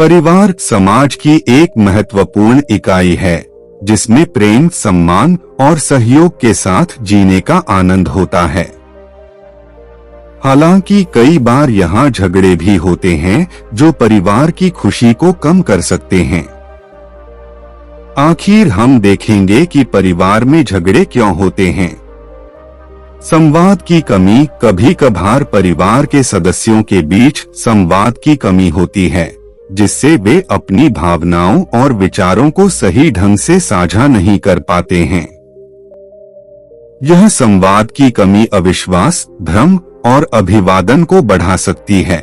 परिवार समाज की एक महत्वपूर्ण इकाई है जिसमें प्रेम, सम्मान और सहयोग के साथ जीने का आनंद होता है। हालांकि कई बार यहाँ झगड़े भी होते हैं जो परिवार की खुशी को कम कर सकते हैं। आखिर हम देखेंगे कि परिवार में झगड़े क्यों होते हैं। संवाद की कमी। कभी कभार परिवार के सदस्यों के बीच संवाद की कमी होती है जिससे वे अपनी भावनाओं और विचारों को सही ढंग से साझा नहीं कर पाते हैं। यह संवाद की कमी अविश्वास, भ्रम और अभिवादन को बढ़ा सकती है।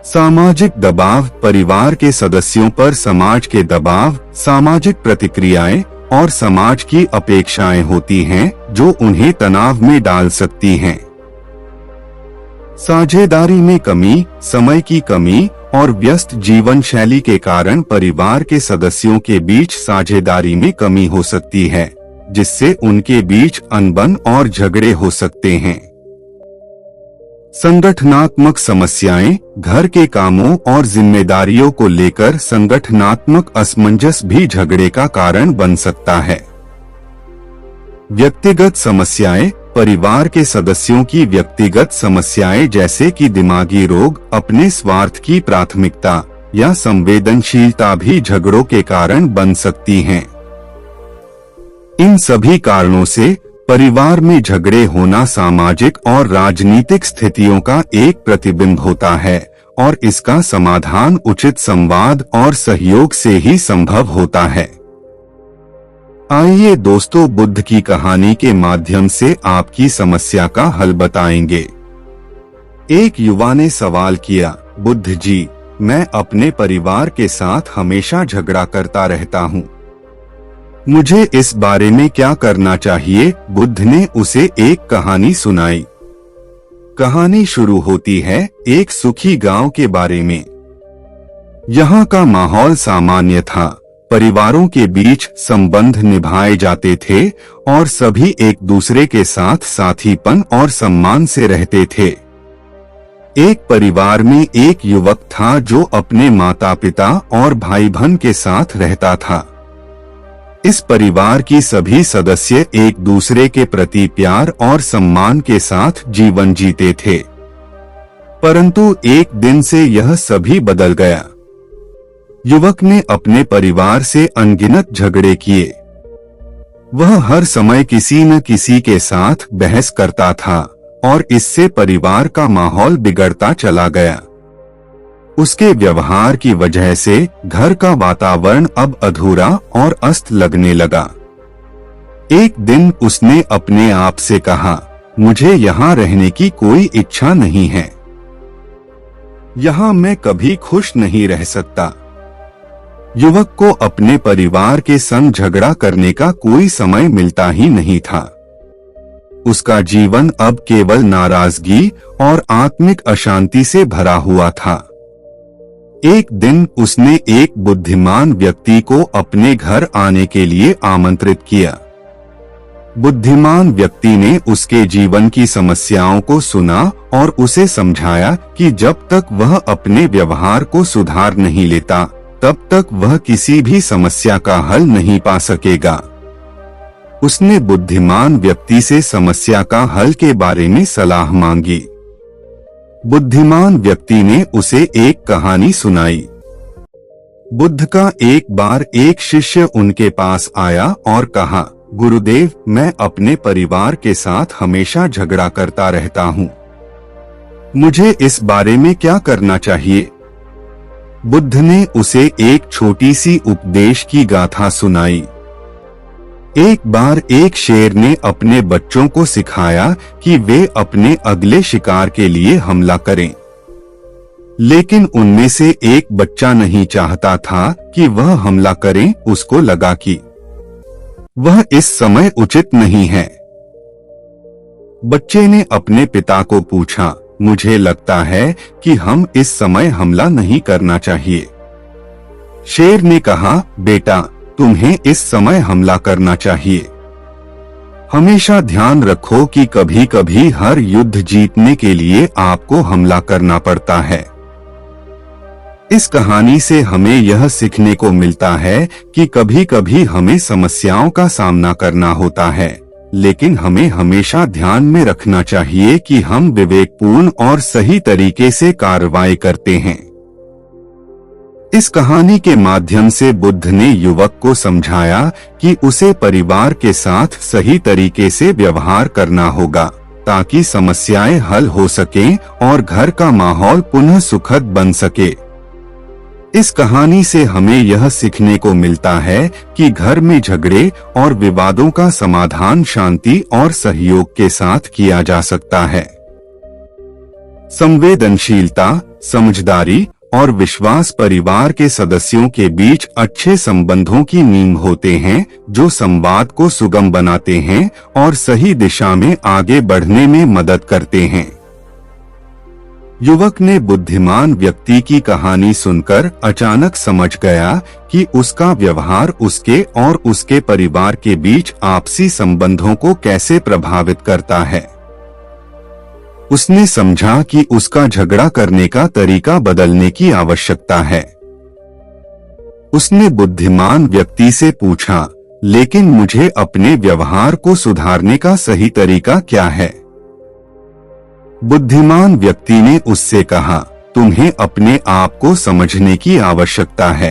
सामाजिक दबाव। परिवार के सदस्यों पर समाज के दबाव, सामाजिक प्रतिक्रियाएं और समाज की अपेक्षाएं होती हैं जो उन्हें तनाव में डाल सकती हैं। साझेदारी में कमी। समय की कमी और व्यस्त जीवन शैली के कारण परिवार के सदस्यों के बीच साझेदारी में कमी हो सकती है जिससे उनके बीच अनबन और झगड़े हो सकते हैं। संगठनात्मक समस्याएं। घर के कामों और जिम्मेदारियों को लेकर संगठनात्मक असमंजस भी झगड़े का कारण बन सकता है। व्यक्तिगत समस्याएं। परिवार के सदस्यों की व्यक्तिगत समस्याएं जैसे कि दिमागी रोग, अपने स्वार्थ की प्राथमिकता या संवेदनशीलता भी झगड़ों के कारण बन सकती हैं। इन सभी कारणों से परिवार में झगड़े होना सामाजिक और राजनीतिक स्थितियों का एक प्रतिबिंब होता है और इसका समाधान उचित संवाद और सहयोग से ही संभव होता है। आइए दोस्तों, बुद्ध की कहानी के माध्यम से आपकी समस्या का हल बताएंगे। एक युवा ने सवाल किया, बुद्ध जी, मैं अपने परिवार के साथ हमेशा झगड़ा करता रहता हूँ। मुझे इस बारे में क्या करना चाहिए? बुद्ध ने उसे एक कहानी सुनाई। कहानी शुरू होती है एक सुखी गांव के बारे में। यहाँ का माहौल सामान्य था। परिवारों के बीच संबंध निभाए जाते थे और सभी एक दूसरे के साथ साथीपन और सम्मान से रहते थे। एक परिवार में एक युवक था जो अपने माता पिता और भाई बहन के साथ रहता था। इस परिवार की सभी सदस्य एक दूसरे के प्रति प्यार और सम्मान के साथ जीवन जीते थे। परंतु एक दिन से यह सभी बदल गया। युवक ने अपने परिवार से अनगिनत झगड़े किए। वह हर समय किसी न किसी के साथ बहस करता था और इससे परिवार का माहौल बिगड़ता चला गया। उसके व्यवहार की वजह से घर का वातावरण अब अधूरा और अस्त लगने लगा। एक दिन उसने अपने आप से कहा, मुझे यहाँ रहने की कोई इच्छा नहीं है। यहाँ मैं कभी खुश नहीं रह सकता। युवक को अपने परिवार के संग झगड़ा करने का कोई समय मिलता ही नहीं था। उसका जीवन अब केवल नाराजगी और आत्मिक अशांति से भरा हुआ था। एक दिन उसने एक बुद्धिमान व्यक्ति को अपने घर आने के लिए आमंत्रित किया। बुद्धिमान व्यक्ति ने उसके जीवन की समस्याओं को सुना और उसे समझाया कि जब तक वह अपने व्यवहार को सुधार नहीं लेता तब तक वह किसी भी समस्या का हल नहीं पा सकेगा। उसने बुद्धिमान व्यक्ति से समस्या का हल के बारे में सलाह मांगी। बुद्धिमान व्यक्ति ने उसे एक कहानी सुनाई। बुद्ध का एक बार एक शिष्य उनके पास आया और कहा, गुरुदेव, मैं अपने परिवार के साथ हमेशा झगड़ा करता रहता हूँ। मुझे इस बारे में क्या करना चाहिए? बुद्ध ने उसे एक छोटी सी उपदेश की गाथा सुनाई। एक बार एक शेर ने अपने बच्चों को सिखाया कि वे अपने अगले शिकार के लिए हमला करें, लेकिन उनमें से एक बच्चा नहीं चाहता था कि वह हमला करें। उसको लगा कि वह इस समय उचित नहीं है। बच्चे ने अपने पिता को पूछा, मुझे लगता है कि हम इस समय हमला नहीं करना चाहिए। शेर ने कहा, बेटा, तुम्हें इस समय हमला करना चाहिए। हमेशा ध्यान रखो कि कभी कभी हर युद्ध जीतने के लिए आपको हमला करना पड़ता है। इस कहानी से हमें यह सीखने को मिलता है कि कभी कभी हमें समस्याओं का सामना करना होता है, लेकिन हमें हमेशा ध्यान में रखना चाहिए कि हम विवेकपूर्ण और सही तरीके से कार्रवाई करते हैं। इस कहानी के माध्यम से बुद्ध ने युवक को समझाया कि उसे परिवार के साथ सही तरीके से व्यवहार करना होगा ताकि समस्याएं हल हो सकें और घर का माहौल पुनः सुखद बन सके। इस कहानी से हमें यह सीखने को मिलता है कि घर में झगड़े और विवादों का समाधान शांति और सहयोग के साथ किया जा सकता है। संवेदनशीलता, समझदारी और विश्वास परिवार के सदस्यों के बीच अच्छे संबंधों की नींव होते हैं, जो संवाद को सुगम बनाते हैं और सही दिशा में आगे बढ़ने में मदद करते हैं। युवक ने बुद्धिमान व्यक्ति की कहानी सुनकर अचानक समझ गया कि उसका व्यवहार उसके और उसके परिवार के बीच आपसी संबंधों को कैसे प्रभावित करता है। उसने समझा कि उसका झगड़ा करने का तरीका बदलने की आवश्यकता है। उसने बुद्धिमान व्यक्ति से पूछा, लेकिन मुझे अपने व्यवहार को सुधारने का सही तरीका क्या है? बुद्धिमान व्यक्ति ने उससे कहा, तुम्हें अपने आप को समझने की आवश्यकता है।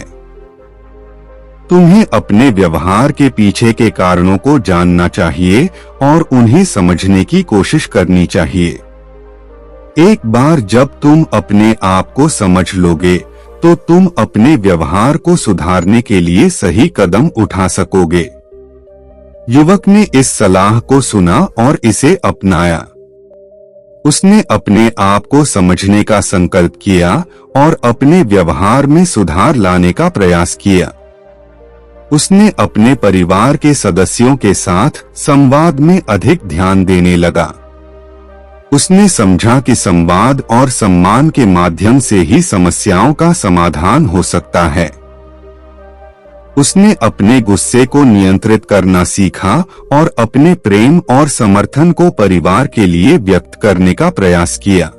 तुम्हें अपने व्यवहार के पीछे के कारणों को जानना चाहिए और उन्हें समझने की कोशिश करनी चाहिए। एक बार जब तुम अपने आप को समझ लोगे, तो तुम अपने व्यवहार को सुधारने के लिए सही कदम उठा सकोगे। युवक ने इस सलाह को सुना और इसे अपनाया। उसने अपने आप को समझने का संकल्प किया और अपने व्यवहार में सुधार लाने का प्रयास किया। उसने अपने परिवार के सदस्यों के साथ संवाद में अधिक ध्यान देने लगा। उसने समझा कि संवाद और सम्मान के माध्यम से ही समस्याओं का समाधान हो सकता है। उसने अपने गुस्से को नियंत्रित करना सीखा और अपने प्रेम और समर्थन को परिवार के लिए व्यक्त करने का प्रयास किया।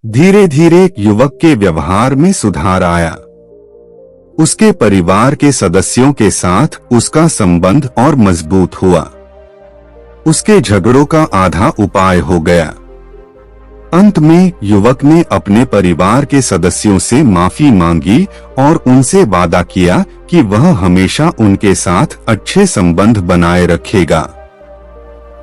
धीरे धीरे युवक के व्यवहार में सुधार आया। उसके परिवार के सदस्यों के साथ उसका संबंध और मजबूत हुआ। उसके झगड़ों का आधा उपाय हो गया। अंत में युवक ने अपने परिवार के सदस्यों से माफी मांगी और उनसे वादा किया कि वह हमेशा उनके साथ अच्छे संबंध बनाए रखेगा।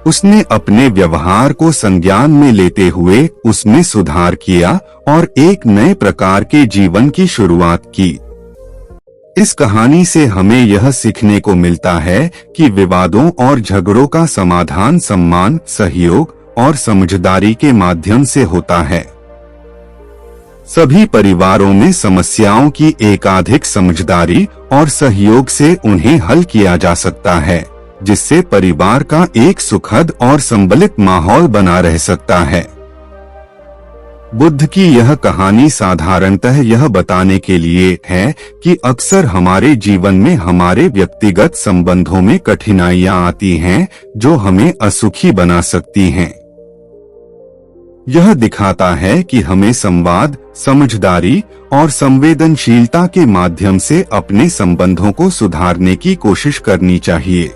उसने अपने व्यवहार को संज्ञान में लेते हुए उसमें सुधार किया और एक नए प्रकार के जीवन की शुरुआत की। इस कहानी से हमें यह सीखने को मिलता है कि विवादों और झगड़ों का समाधान सम्मान, सहयोग और समझदारी के माध्यम से होता है। सभी परिवारों में समस्याओं की एकाधिक समझदारी और सहयोग से उन्हें हल किया जा सकता है, जिससे परिवार का एक सुखद और संबलित माहौल बना रह सकता है। बुद्ध की यह कहानी साधारणतः यह बताने के लिए है कि अक्सर हमारे जीवन में हमारे व्यक्तिगत संबंधों में कठिनाइयां आती हैं, जो हमें असुखी बना सकती हैं। यह दिखाता है कि हमें संवाद, समझदारी और संवेदनशीलता के माध्यम से अपने संबंधों को सुधारने की कोशिश करनी चाहिए।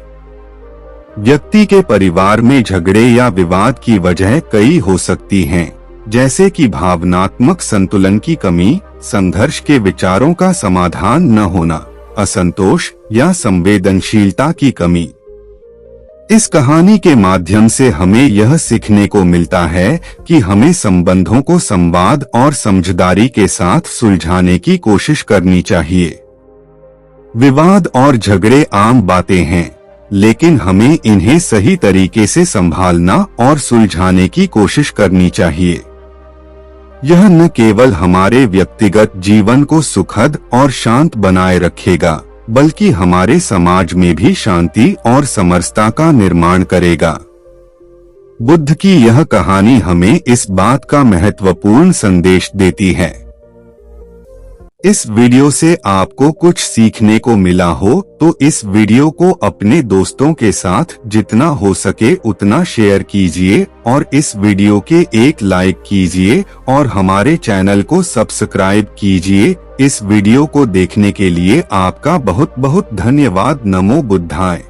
व्यक्ति के परिवार में झगड़े या विवाद की वजह कई हो सकती हैं, जैसे कि भावनात्मक संतुलन की कमी, संघर्ष के विचारों का समाधान न होना, असंतोष या संवेदनशीलता की कमी। इस कहानी के माध्यम से हमें यह सीखने को मिलता है कि हमें संबंधों को संवाद और समझदारी के साथ सुलझाने की कोशिश करनी चाहिए। विवाद और झगड़े आम बातें हैं, लेकिन हमें इन्हें सही तरीके से संभालना और सुलझाने की कोशिश करनी चाहिए। यह न केवल हमारे व्यक्तिगत जीवन को सुखद और शांत बनाए रखेगा, बल्कि हमारे समाज में भी शांति और समरसता का निर्माण करेगा। बुद्ध की यह कहानी हमें इस बात का महत्वपूर्ण संदेश देती है। इस वीडियो से आपको कुछ सीखने को मिला हो तो इस वीडियो को अपने दोस्तों के साथ जितना हो सके उतना शेयर कीजिए और इस वीडियो के एक लाइक कीजिए और हमारे चैनल को सब्सक्राइब कीजिए। इस वीडियो को देखने के लिए आपका बहुत बहुत धन्यवाद। नमो बुद्धाय।